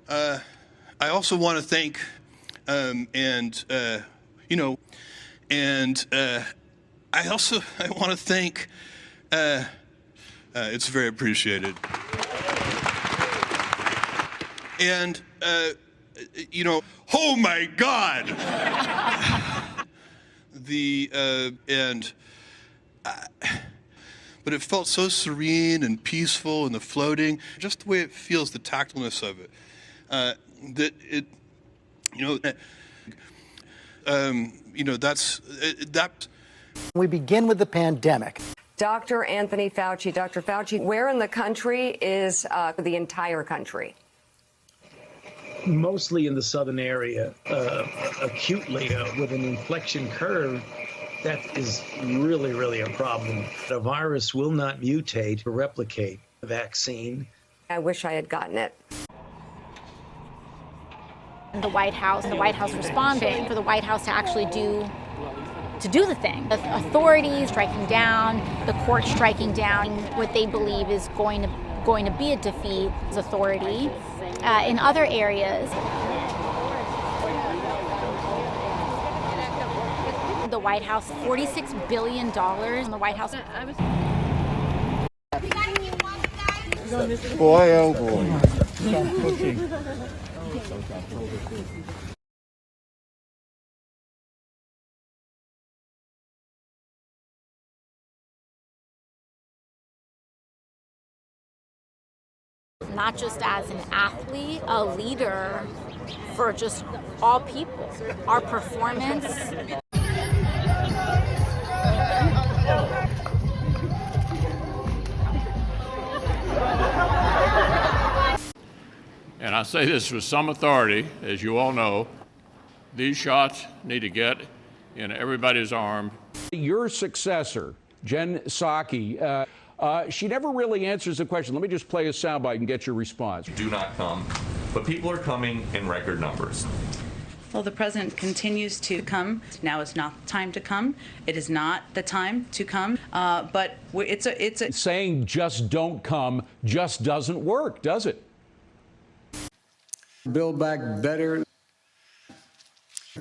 I also want to thank, I want to thank, it's very appreciated. And, oh my God! But it felt so serene and peaceful, and the floating, just the way it feels, the tactfulness of it. We begin with the pandemic. Dr. Anthony Fauci. Dr. Fauci, where in the country is the entire country? Mostly in the southern area, acutely with an inflection curve. That is really, really a problem. The virus will not mutate or replicate the vaccine. I wish I had gotten it. The White House responding for the White House to actually do the thing. The authorities striking down, the court striking down what they believe is going to be a defeat as authority. In other areas, the White House, $46 billion in the White House. Boy, oh boy. Stop pushing. Not just as an athlete, a leader for just all people. Our performance. And I say this with some authority, as you all know, these shots need to get in everybody's arm. Your successor, Jen Psaki, she never really answers the question. Let me just play a soundbite and get your response. Do not come, but people are coming in record numbers. Well, the president continues to come. Now is not the time to come. It is not the time to come. But it's a saying just don't come just doesn't work, does it? Build Back Better,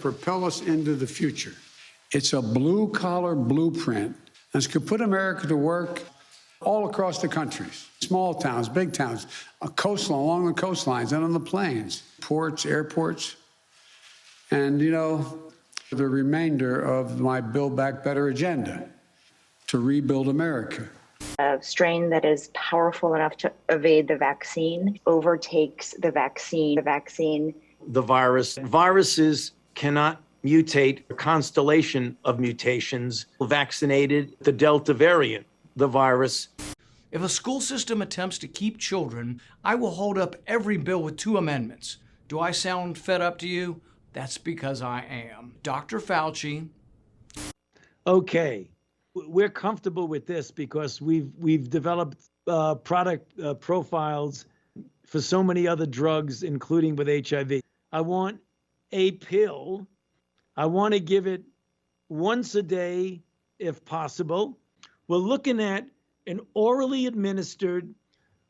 propel us into the future. It's a blue-collar blueprint that's going to put America to work all across the country. Small towns, big towns, a coastline, along the coastlines and on the plains, ports, airports. And, the remainder of my Build Back Better agenda to rebuild America. A strain that is powerful enough to evade the vaccine overtakes the vaccine. The viruses cannot mutate a constellation of mutations. Vaccinated the Delta variant, the virus. If a school system attempts to keep children, I will hold up every bill with 2 amendments. Do I sound fed up to you? That's because I am. Dr. Fauci. Okay, we're comfortable with this because we've developed product profiles for so many other drugs, including with HIV. I want a pill. I want to give it once a day, if possible. We're looking at an orally administered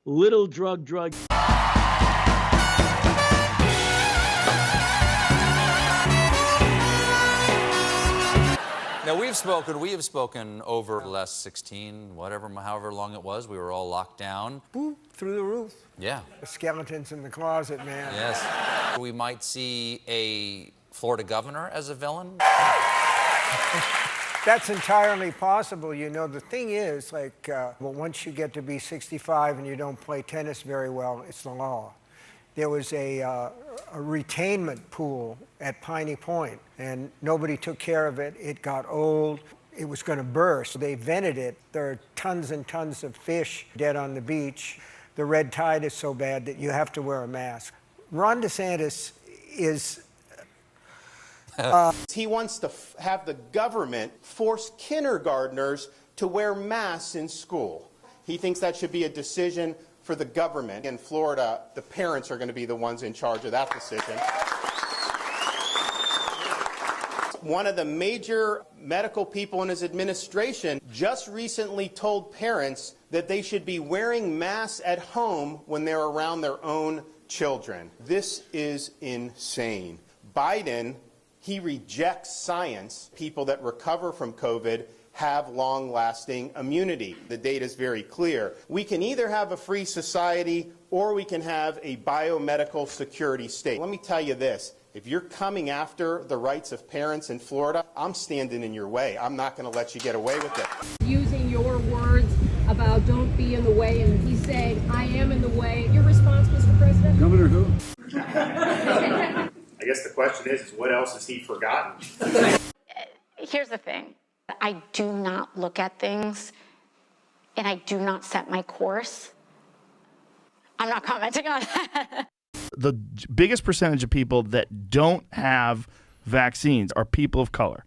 little drug. Now, we have spoken over the last 16, however long it was. We were all locked down. Boop, through the roof. Yeah. The skeletons in the closet, man. Yes. We might see a Florida governor as a villain. That's entirely possible. The thing is, once you get to be 65 and you don't play tennis very well, it's the law. There was a retainment pool at Piney Point, and nobody took care of it. It got old. It was going to burst. They vented it. There are tons and tons of fish dead on the beach. The red tide is so bad that you have to wear a mask. Ron DeSantis is... He wants to have the government force kindergartners to wear masks in school. He thinks that should be a decision for the government. In Florida, the parents are going to be the ones in charge of that decision. One of the major medical people in his administration just recently told parents that they should be wearing masks at home when they're around their own children. This is insane. Biden, he rejects science. People that recover from COVID have long-lasting immunity. The data is very clear. We can either have a free society or we can have a biomedical security state. Let me tell you this. If you're coming after the rights of parents in Florida, I'm standing in your way. I'm not going to let you get away with it. Using your words about don't be in the way, and he said, I am in the way. Your response, Mr. President? Governor who? I guess the question is what else has he forgotten? Here's the thing. I do not look at things, and I do not set my course. I'm not commenting on that. The biggest percentage of people that don't have vaccines are people of color.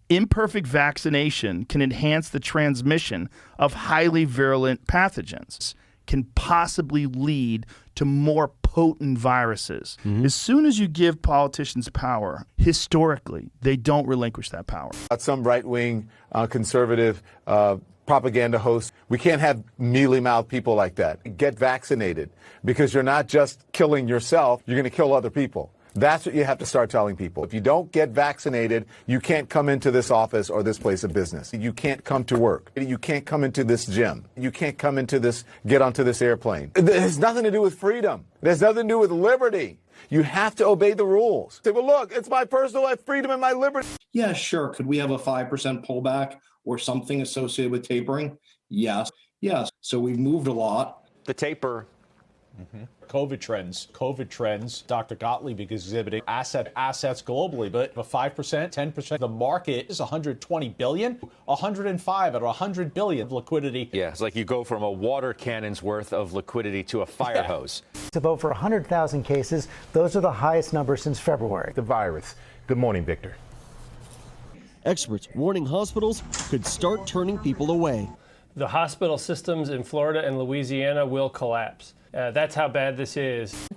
Imperfect vaccination can enhance the transmission of highly virulent pathogens, can possibly lead to more potent viruses. As soon as you give politicians power, historically, they don't relinquish that power. Some right-wing conservative propaganda hosts. We can't have mealy-mouthed people like that. Get vaccinated, because you're not just killing yourself, you're going to kill other people. That's what you have to start telling people. If you don't get vaccinated, you can't come into this office or this place of business. You can't come to work. You can't come into this gym. You can't come into this, get onto this airplane. It has nothing to do with freedom. It has nothing to do with liberty. You have to obey the rules. Say, well, look, it's my personal freedom and my liberty. Yeah, sure. Could we have a 5% pullback or something associated with tapering? Yes. Yes. So we've moved a lot. The taper. COVID trends. Dr. Gottlieb is exhibiting assets globally, but a 5%, 10%. The market is 120 billion, 105 or 100 billion of liquidity. Yeah, it's like you go from a water cannon's worth of liquidity to a fire hose. Of over 100,000 cases, those are the highest numbers since February. The virus. Good morning, Victor. Experts warning hospitals could start turning people away. The hospital systems in Florida and Louisiana will collapse. That's how bad this is.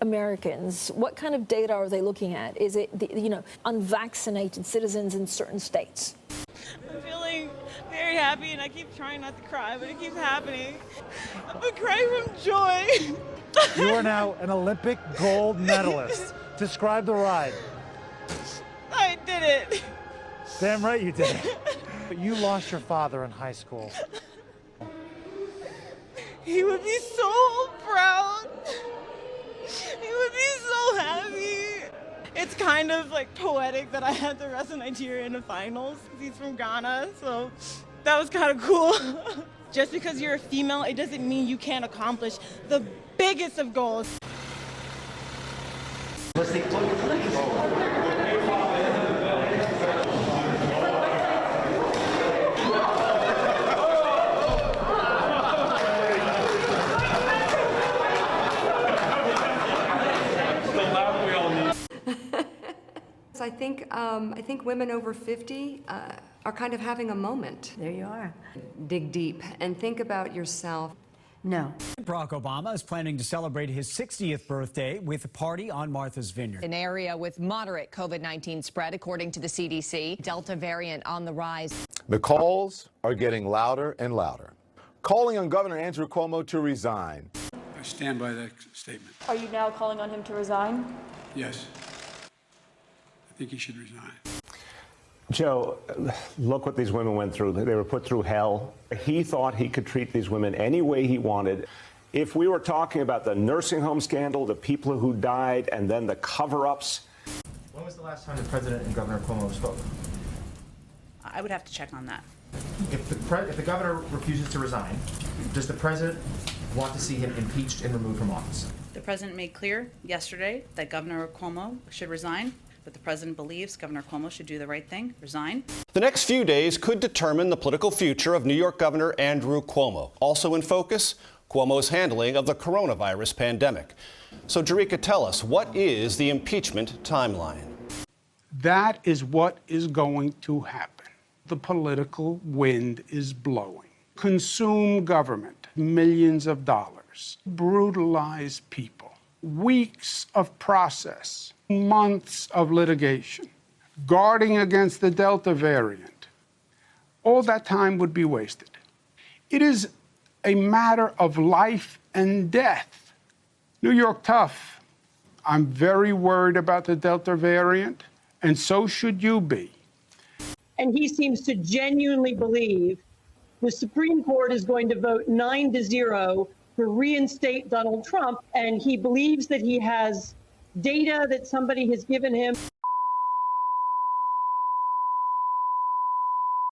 Americans, what kind of data are they looking at? Is it, unvaccinated citizens in certain states? I'm feeling very happy, and I keep trying not to cry, but it keeps happening. I'm crying from joy. You are now an Olympic gold medalist. Describe the ride. I did it. Damn right you did it. But you lost your father in high school. He would be so proud. He would be so happy. It's kind of like poetic that I had to wrestle Nigeria in the finals. He's from Ghana, so that was kind of cool. Just because you're a female, it doesn't mean you can't accomplish the biggest of goals. I think women over 50 are kind of having a moment. There you are. Dig deep and think about yourself. No. Barack Obama is planning to celebrate his 60th birthday with a party on Martha's Vineyard. An area with moderate COVID-19 spread, according to the CDC. Delta variant on the rise. The calls are getting louder and louder, calling on Governor Andrew Cuomo to resign. I stand by that statement. Are you now calling on him to resign? Yes. I think he should resign. Joe, look what these women went through. They were put through hell. He thought he could treat these women any way he wanted. If we were talking about the nursing home scandal, the people who died, and then the cover-ups. When was the last time the president and Governor Cuomo spoke? I would have to check on that. If the governor refuses to resign, does the president want to see him impeached and removed from office? The president made clear yesterday that Governor Cuomo should resign, but the president believes Governor Cuomo should do the right thing, resign. The next few days could determine the political future of New York Governor Andrew Cuomo. Also in focus, Cuomo's handling of the coronavirus pandemic. So, Jerika, tell us, what is the impeachment timeline? That is what is going to happen. The political wind is blowing. Consume government, millions of dollars, brutalize people, weeks of process, months of litigation, guarding against the Delta variant. All that time would be wasted. It is a matter of life and death. New York tough. I'm very worried about the Delta variant, and so should you be. And he seems to genuinely believe the Supreme Court is going to vote 9-0 to reinstate Donald Trump, and he believes that he has data that somebody has given him.